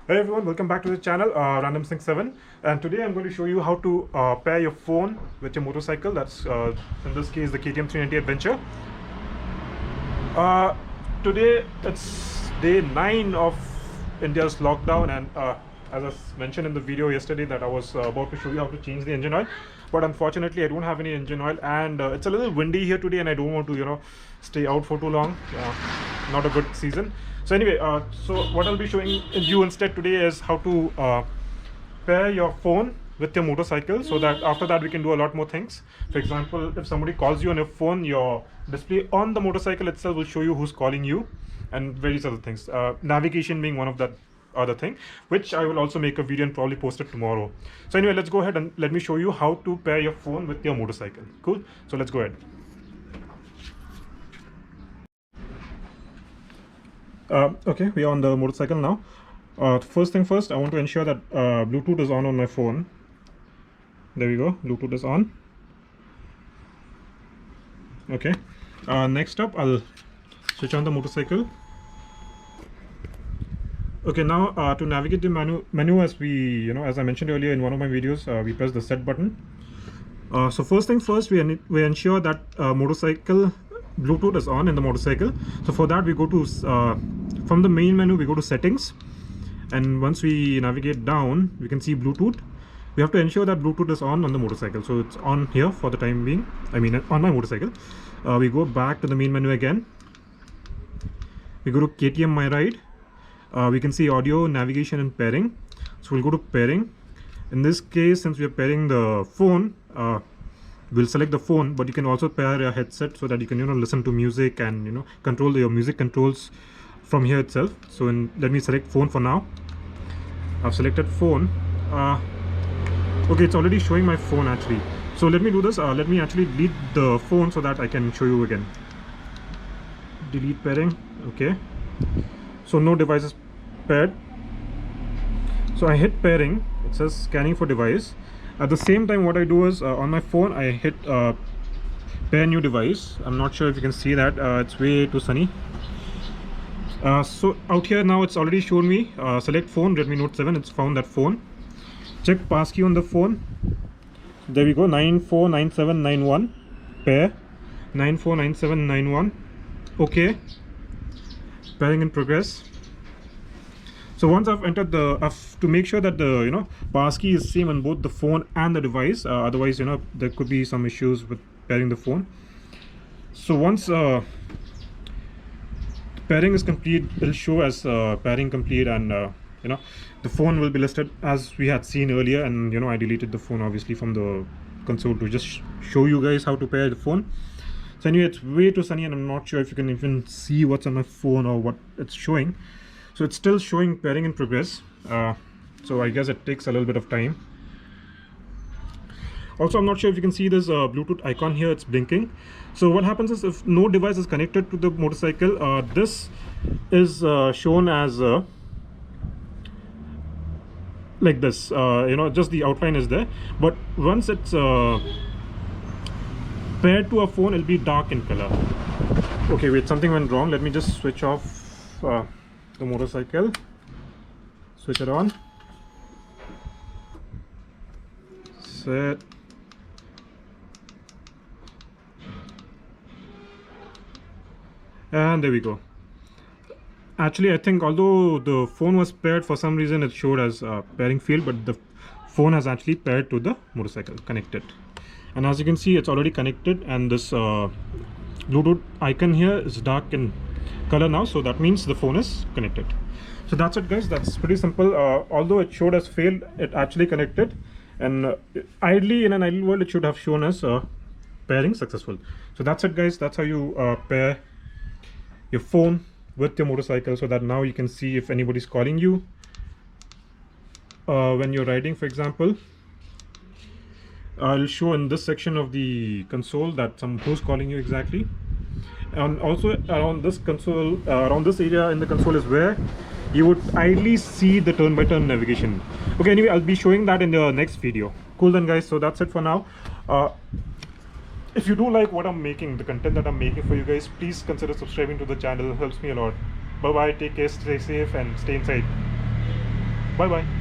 Hey everyone, welcome back to the channel, Random Sync 7, and today I'm going to show you how to pair your phone with your motorcycle. That's in this case the KTM 390 Adventure. Today it's day 9 of India's lockdown, and as I mentioned in the video yesterday that I was about to show you how to change the engine oil, but unfortunately I don't have any engine oil, and it's a little windy here today and I don't want to stay out for too long. Not a good season. So anyway, so what I'll be showing you instead today is how to pair your phone with your motorcycle, so that after that we can do a lot more things. For example, if somebody calls you on your phone, your display on the motorcycle itself will show you who's calling you and various other things, navigation being one of that other thing, which I will also make a video and probably post it tomorrow. So anyway, let's go ahead and let me show you how to pair your phone with your motorcycle. Cool, so let's go ahead. Okay, we are on the motorcycle now. First thing first, I want to ensure that Bluetooth is on my phone. There we go, Bluetooth is on. Okay, next up I'll switch on the motorcycle. Okay, now to navigate the menu, as we as I mentioned earlier in one of my videos, we press the set button. So first thing first, we ensure that motorcycle Bluetooth is on in the motorcycle. So for that we go to from the main menu we go to settings, and once we navigate down we can see Bluetooth. We have to ensure that Bluetooth is on the motorcycle, so it's on here for the time being, I mean on my motorcycle. We go back to the main menu again, we go to KTM My Ride. We can see audio, navigation and pairing. So we'll go to pairing. In this case, since we are pairing the phone, we'll select the phone, but you can also pair a headset so that you can listen to music and control your music controls from here itself. So let me select phone for now. I've selected phone. Okay, it's already showing my phone actually. So let me do this. Let me actually delete the phone so that I can show you again. Delete pairing. Okay, so no devices paired. So I hit pairing. It says scanning for device. At the same time, what I do is on my phone I hit pair new device. I'm not sure if you can see that. It's way too sunny. So out here now it's already shown me select phone, Redmi Note 7. It's found that phone. Check passkey on the phone. There we go, 949791 pair, 949791. Okay, pairing in progress. So once I've entered to make sure that the passkey is same on both the phone and the device, otherwise there could be some issues with pairing the phone. So once pairing is complete, it'll show as pairing complete, and the phone will be listed as we had seen earlier. And I deleted the phone obviously from the console to just show you guys how to pair the phone. So anyway, it's way too sunny and I'm not sure if you can even see what's on my phone or what it's showing. So it's still showing pairing in progress. So I guess it takes a little bit of time. Also, I'm not sure if you can see this Bluetooth icon here. It's blinking. So what happens is, if no device is connected to the motorcycle, this is shown as like this. Just the outline is there. But once it's paired to a phone, it'll be dark in color. Okay, wait, something went wrong. Let me just switch off the motorcycle, switch it on, set, and there we go. Actually, I think although the phone was paired, for some reason it showed as pairing failed, but the phone has actually paired to the motorcycle, connected. And as you can see, it's already connected, and this Bluetooth icon here is dark in color now, so that means the phone is connected. So that's it guys, that's pretty simple. Although it showed as failed, it actually connected, and ideally in an ideal world it should have shown as pairing successful. So that's it guys, that's how you pair your phone with your motorcycle, so that now you can see if anybody's calling you when you're riding, for example. I'll show in this section of the console that who's calling you exactly. And also around this console, around this area in the console is where you would ideally see the turn-by-turn navigation. Okay, anyway, I'll be showing that in the next video. Cool then guys, so that's it for now. If you do like what I'm making, the content that I'm making for you guys, please consider subscribing to the channel. It helps me a lot. Bye bye, take care, stay safe and stay inside. Bye bye.